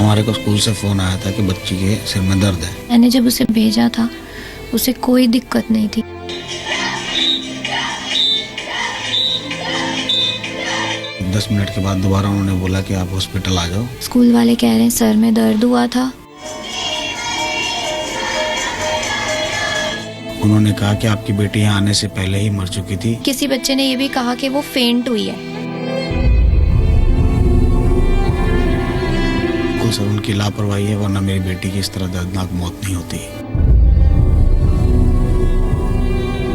हमारे को स्कूल से फ़ोन आया था कि बच्ची के सिर में दर्द है। मैंने जब उसे भेजा था उसे कोई दिक्कत नहीं थी। दस मिनट के बाद दोबारा उन्होंने बोला कि आप हॉस्पिटल आ जाओ। स्कूल वाले कह रहे हैं सर में दर्द हुआ था। उन्होंने कहा कि आपकी बेटी यहाँ आने से पहले ही मर चुकी थी। किसी बच्चे ने ये भी कहा कि वो फेंट हुई है। सर उनकी लापरवाही है, वरना मेरी बेटी की इस तरह दर्दनाक मौत नहीं होती।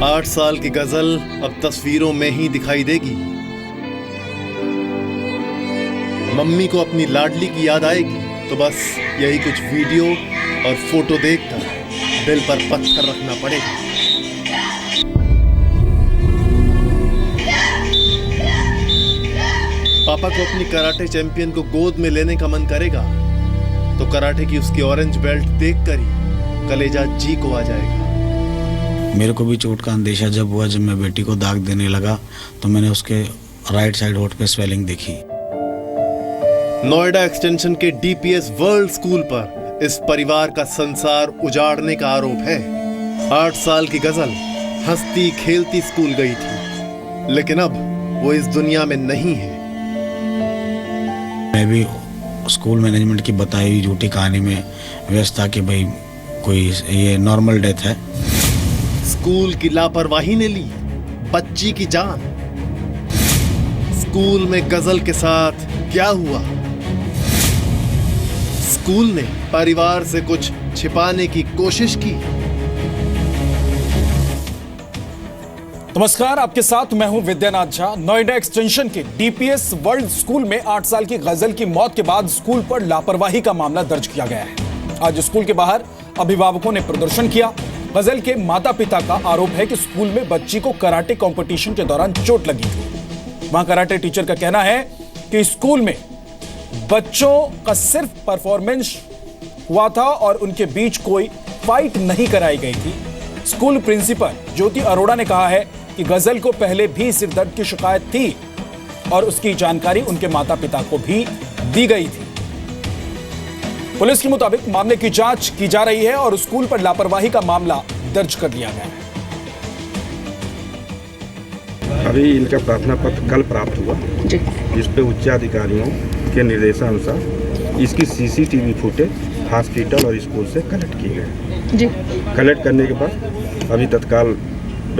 8 साल की गजल अब तस्वीरों में ही दिखाई देगी। मम्मी को अपनी लाडली की याद आएगी तो बस यही कुछ वीडियो और फोटो देखकर दिल पर पत्थर रखना पड़ेगा। पापा को अपनी कराटे चैंपियन को गोद में लेने का मन करेगा तो कराटे की उसकी ऑरेंज बेल्ट देखकर ही कलेजा जी को आ जाएगा। मेरे को भी चोट का अंदेशा जब हुआ, जब मैं बेटी को दाग देने लगा तो मैंने उसके राइट साइड होठ पे स्वेलिंग देखी। नोएडा एक्सटेंशन के डीपीएस वर्ल्ड स्कूल पर इस परिवार का संसार उजाड़ने का आरोप है। 8 साल की गजल हंसती खेलती स्कूल गई थी, लेकिन अब वो इस दुनिया में नहीं है। मैं भी स्कूल मैनेजमेंट की बताई हुई झूठी कहानी में व्यस्त था कि भाई कोई ये नॉर्मल डेथ है। स्कूल की लापरवाही ने ली बच्ची की जान। स्कूल में गजल के साथ क्या हुआ? स्कूल ने परिवार से कुछ छिपाने की कोशिश की। नमस्कार, आपके साथ मैं हूं विद्यानाथ झा। नोएडा एक्सटेंशन के डीपीएस वर्ल्ड स्कूल में 8 साल की गजल की मौत के बाद स्कूल पर लापरवाही का मामला दर्ज किया गया है। आज स्कूल के बाहर अभिभावकों ने प्रदर्शन किया। गजल के माता पिता का आरोप है कि स्कूल में बच्ची को कराटे कंपटीशन के दौरान चोट लगी थी। वहां कराटे टीचर का कहना है कि स्कूल में बच्चों का सिर्फ परफॉर्मेंस हुआ था और उनके बीच कोई फाइट नहीं कराई गई थी। स्कूल प्रिंसिपल ज्योति अरोड़ा ने कहा है कि गजल को पहले भी सिर दर्द की शिकायत थी और उसकी जानकारी उनके माता पिता को भी दी गई थी। पुलिस के मुताबिक मामले की जांच की जा रही है और स्कूल पर लापरवाही का मामला दर्ज कर दिया गया है। अभी इनका प्रार्थना पत्र कल प्राप्त हुआ, जिस पे उच्च अधिकारियों के निर्देशानुसार इसकी सीसीटीवी फुटेज हॉस्पिटल और स्कूल से कलेक्ट की गई। कलेक्ट करने के बाद अभी तत्काल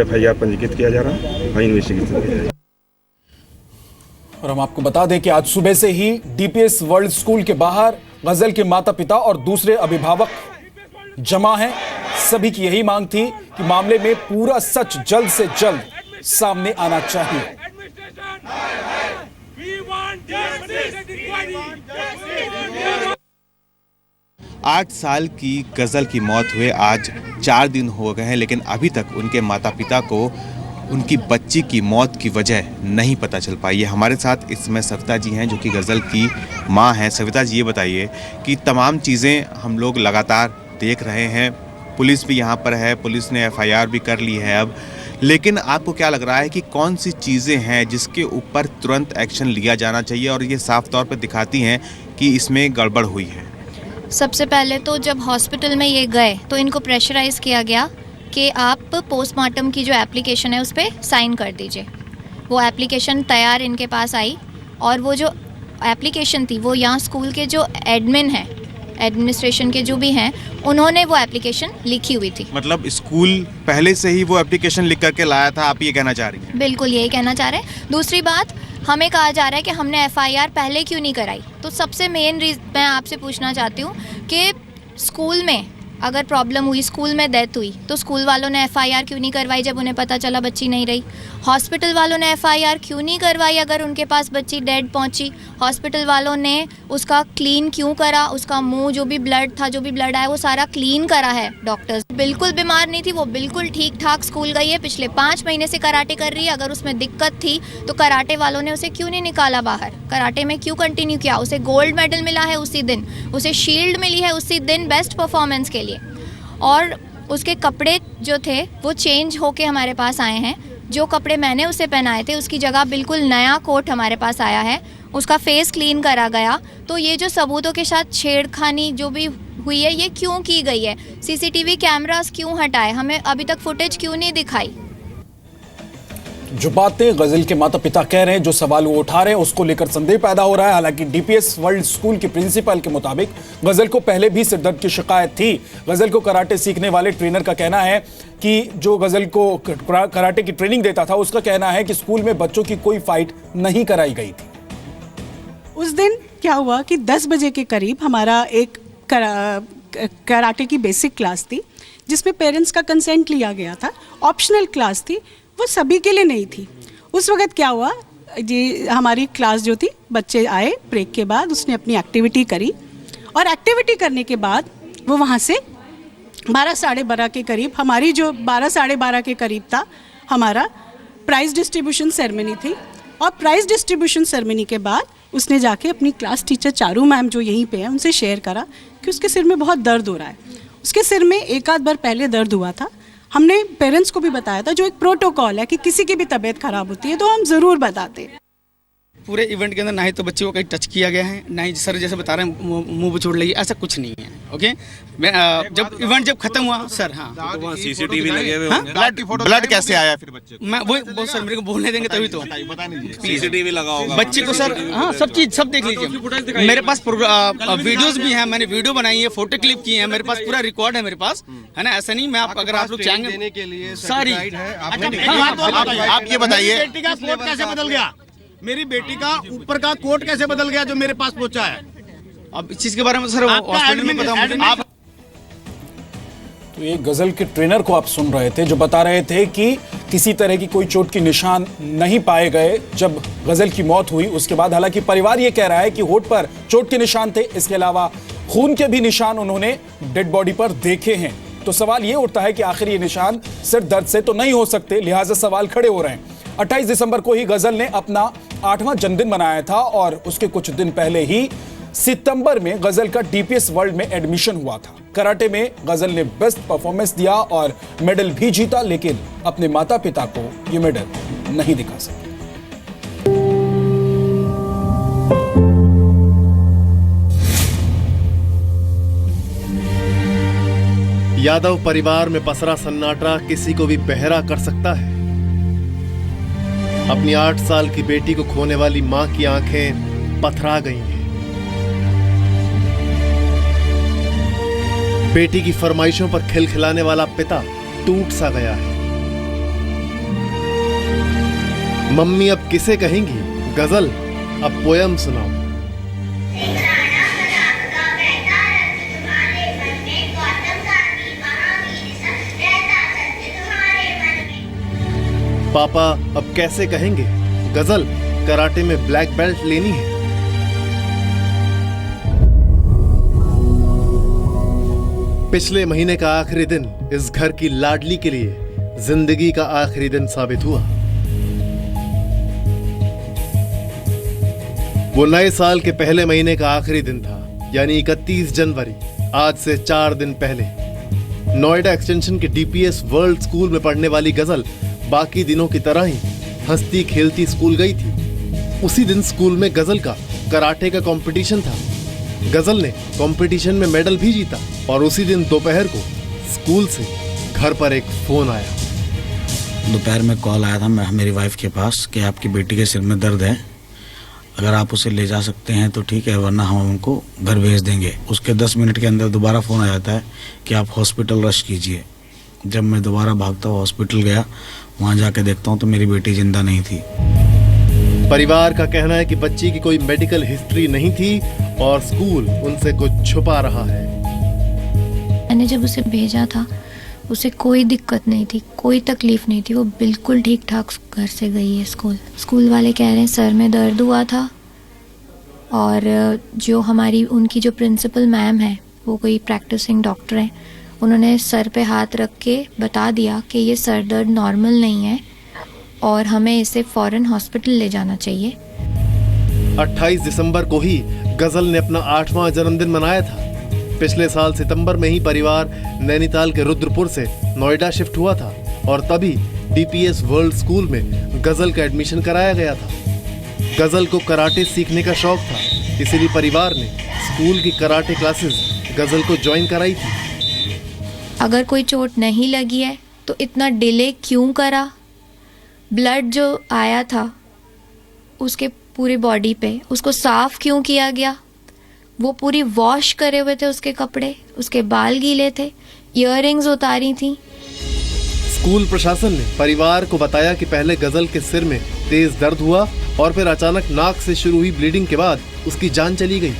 एफआईआर पंजीकृत किया जा रहा है और इन्वेस्टिगेशन किया जा रहा है। और हम आपको बता दें कि आज सुबह से ही डीपीएस वर्ल्ड स्कूल के बाहर गजल के माता पिता और दूसरे अभिभावक जमा हैं। सभी की यही मांग थी कि मामले में पूरा सच जल्द से जल्द सामने आना चाहिए। 8 साल की गजल की मौत हुए आज 4 दिन हो गए हैं, लेकिन अभी तक उनके माता पिता को उनकी बच्ची की मौत की वजह नहीं पता चल पाई है। हमारे साथ इस समय सविता जी हैं जो कि गजल की मां हैं। सविता जी, ये बताइए कि तमाम चीज़ें हम लोग लगातार देख रहे हैं, पुलिस भी यहाँ पर है, पुलिस ने एफआईआर भी कर ली है अब, लेकिन आपको क्या लग रहा है कि कौन सी चीज़ें हैं जिसके ऊपर तुरंत एक्शन लिया जाना चाहिए और ये साफ तौर पर दिखाती हैं कि इसमें गड़बड़ हुई है? सबसे पहले तो जब हॉस्पिटल में ये गए तो इनको प्रेशराइज किया गया कि आप पोस्टमार्टम की जो एप्लीकेशन है उस पर साइन कर दीजिए। वो एप्लीकेशन तैयार इनके पास आई और वो जो एप्लीकेशन थी वो यहाँ स्कूल के जो एडमिन हैं, एडमिनिस्ट्रेशन के जो भी हैं, उन्होंने वो एप्लीकेशन लिखी हुई थी। मतलब स्कूल पहले से ही वो एप्लीकेशन लिख करके लाया था, आप ये कहना चाह रही हैं? बिल्कुल यही कहना चाह रहे हैं। दूसरी बात, हमें कहा जा रहा है कि हमने एफआईआर पहले क्यों नहीं कराई। तो सबसे मेन मैं आपसे पूछना चाहती हूँ कि स्कूल में अगर प्रॉब्लम हुई, स्कूल में डेथ हुई, तो स्कूल वालों ने एफआईआर क्यों नहीं करवाई जब उन्हें पता चला बच्ची नहीं रही? हॉस्पिटल वालों ने एफआईआर क्यों नहीं करवाई अगर उनके पास बच्ची डेड पहुंची? हॉस्पिटल वालों ने उसका क्लीन क्यों करा? उसका मुंह जो भी ब्लड था, जो भी ब्लड आया, वो सारा क्लीन करा है डॉक्टर्स। बिल्कुल बीमार नहीं थी वो, बिल्कुल ठीक ठाक स्कूल गई है, पिछले 5 महीने से कराटे कर रही है। अगर उसमें दिक्कत थी तो कराटे वालों ने उसे क्यों नहीं निकाला बाहर? कराटे में क्यों कंटिन्यू किया? उसे गोल्ड मेडल मिला है उसी दिन, उसे शील्ड मिली है उसी दिन बेस्ट परफॉर्मेंस के लिए। और उसके कपड़े जो थे वो चेंज होके हमारे पास आए हैं। जो कपड़े मैंने उसे पहनाए थे उसकी जगह बिल्कुल नया कोट हमारे पास आया है। उसका फेस क्लीन करा गया, तो ये जो सबूतों के साथ छेड़खानी जो भी हुई है ये क्यों की गई है? सीसीटीवी कैमरास क्यों हटाए? हमें अभी तक फुटेज क्यों नहीं दिखाई? जो बातें गजल के माता पिता कह रहे हैं, जो सवाल वो उठा रहे हैं, उसको लेकर संदेह पैदा हो रहा है। हालांकि डीपीएस वर्ल्ड स्कूल के प्रिंसिपल के मुताबिक गजल को पहले भी सिरदर्द की शिकायत थी। गजल को कराटे सीखने वाले ट्रेनर का कहना है कि जो गजल को कराटे की ट्रेनिंग देता था उसका कहना है कि स्कूल में बच्चों की कोई फाइट नहीं कराई गई थी। उस दिन क्या हुआ कि 10 बजे के करीब हमारा एक कराटे की बेसिक क्लास थी जिसमें पेरेंट्स का कंसेंट लिया गया था। ऑप्शनल क्लास थी, वो सभी के लिए नहीं थी। उस वक्त क्या हुआ जी, हमारी क्लास जो थी, बच्चे आए ब्रेक के बाद, उसने अपनी एक्टिविटी करी और एक्टिविटी करने के बाद वो वहाँ से 12 साढ़े 12 के करीब, हमारी जो 12 साढ़े 12 के करीब था, हमारा प्राइज़ डिस्ट्रीब्यूशन सेरेमनी थी। और प्राइज़ डिस्ट्रीब्यूशन सेरेमनी के बाद उसने जाके अपनी क्लास टीचर चारू मैम जो यहीं पे है उनसे शेयर करा कि उसके सिर में बहुत दर्द हो रहा है। उसके सिर में एक आध बार पहले दर्द हुआ था। हमने पेरेंट्स को भी बताया था, जो एक प्रोटोकॉल है कि किसी की भी तबीयत खराब होती है तो हम ज़रूर बताते हैं। पूरे इवेंट के अंदर ना ही तो बच्चे को कहीं टच किया गया है, ना ही सर जैसे बता रहे हैं मुंह पे चोट लगी, ऐसा कुछ नहीं है। ओके, जब इवेंट जब खत्म हुआ सर, हाँ तो सीसीटीवी लगे हुए होंगे। ब्लड कैसे आया फिर बच्चे को? मैं वो सर मेरे को बोलने देंगे तभी तो सीसीटीवी लगा होगा बच्चे को सर। हाँ, सब चीज सब देख लीजिए, मेरे पास वीडियोस भी हैं, मैंने वीडियो बनाई है, फोटो क्लिप की है, मेरे पास पूरा रिकॉर्ड है मेरे पास, है ना। ऐसा नहीं, मैं अगर आप लोग चाहेंगे सारी। आप ये बताइए, बेटी का कोट कैसे बदल गया? मेरी बेटी का ऊपर का कोट कैसे बदल गया जो मेरे पास पहुंचा है? अब इस चीज के बारे में सर हॉस्पिटल में पता मुझे। आप तो ये गजल के ट्रेनर को आप सुन रहे थे, जो बता रहे थे कि किसी तरह की कोई चोट के निशान नहीं पाए गए जब गजल की मौत हुई। उसके बाद हालांकि परिवार ये कह रहा है कि होठ पर चोट के निशान थे, इसके अलावा खून के भी निशान उन्होंने डेड बॉडी पर देखे हैं। तो सवाल ये उठता है कि आखिर ये निशान सिर्फ दर्द से तो नहीं हो सकते, लिहाजा सवाल खड़े हो रहे हैं। 28 दिसंबर को ही गजल ने अपना 8वां जन्मदिन मनाया था और उसके कुछ दिन पहले ही सितंबर में गजल का डीपीएस वर्ल्ड में एडमिशन हुआ था। कराटे में गजल ने बेस्ट परफॉर्मेंस दिया और मेडल भी जीता, लेकिन अपने माता पिता को यह मेडल नहीं दिखा सके। यादव परिवार में पसरा सन्नाटा किसी को भी बहरा कर सकता है। अपनी 8 साल की बेटी को खोने वाली मां की आंखें पथरा गई हैं। बेटी की फरमाइशों पर खिलखिलाने वाला पिता टूट सा गया है। मम्मी अब किसे कहेंगी? गजल, अब पोयम सुनाओ। पापा अब कैसे कहेंगे? गजल, कराटे में ब्लैक बेल्ट लेनी है। पिछले महीने का आखिरी दिन इस घर की लाडली के लिए जिंदगी का आखिरी दिन साबित हुआ। वो नए साल के पहले महीने का आखिरी दिन था, यानी 31 जनवरी, आज से 4 दिन पहले। नोएडा एक्सटेंशन के डीपीएस वर्ल्ड स्कूल में पढ़ने वाली गजल बाकी दिनों की तरह ही हंसती खेलती स्कूल गई थी। उसी दिन स्कूल में गजल का कराटे का कंपटीशन था। गजल ने कंपटीशन में मेडल भी जीता और उसी दिन दोपहर को स्कूल से घर पर एक फोन आया। दोपहर में कॉल आया था मेरी वाइफ के पास कि आपकी बेटी के सिर में दर्द है, अगर आप उसे ले जा सकते हैं तो ठीक है, वरना हम उनको घर भेज देंगे। उसके 10 मिनट के अंदर दोबारा फ़ोन आ जाता है कि आप हॉस्पिटल रश कीजिए। जब मैं दोबारा भागता हुआ हॉस्पिटल गया, वहाँ जाके देखता हूँ तो मेरी बेटी जिंदा नहीं थी। परिवार का कहना है कि बच्ची की कोई मेडिकल हिस्ट्री नहीं थी और स्कूल उनसे कुछ छुपा रहा है। मैंने जब उसे भेजा था, उसे कोई दिक्कत नहीं थी, कोई तकलीफ नहीं थी, वो बिल्कुल ठीक ठाक घर से गई है स्कूल वाले कह रहे हैं सर में दर्द हुआ था। और जो हमारी उनकी जो प्रिंसिपल मैम है, वो कोई प्रैक्टिसिंग डॉक्टर है, उन्होंने सर पे हाथ रख के बता दिया कि ये सर दर्द नॉर्मल नहीं है और हमें इसे फौरन हॉस्पिटल ले जाना चाहिए। 28 दिसंबर को ही गजल ने अपना 8वां जन्मदिन मनाया था। पिछले साल सितंबर में ही परिवार नैनीताल के रुद्रपुर से नोएडा शिफ्ट हुआ था और तभी डीपीएस वर्ल्ड स्कूल में गजल का एडमिशन कराया गया था। गजल को कराटे सीखने का शौक था, इसीलिए परिवार ने स्कूल की कराटे क्लासेस गजल को ज्वाइन कराई थी। अगर कोई चोट नहीं लगी है तो इतना डिले क्यों करा? ब्लड जो आया था उसके पूरी बॉडी पे, उसको साफ क्यों किया गया? वो पूरी वॉश करे हुए थे उसके कपड़े, उसके बाल गीले थे, इयररिंग्स उतारी थी। स्कूल प्रशासन ने परिवार को बताया कि पहले गजल के सिर में तेज दर्द हुआ और फिर अचानक नाक से शुरू हुई ब्लीडिंग के बाद उसकी जान चली गई।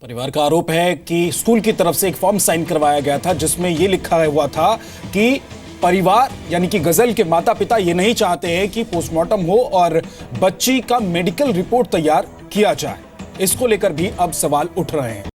परिवार का आरोप है कि स्कूल की तरफ से एक फॉर्म साइन करवाया गया था जिसमें यह लिखा हुआ था कि परिवार यानी कि गजल के माता पिता ये नहीं चाहते हैं कि पोस्टमार्टम हो और बच्ची का मेडिकल रिपोर्ट तैयार किया जाए। इसको लेकर भी अब सवाल उठ रहे हैं।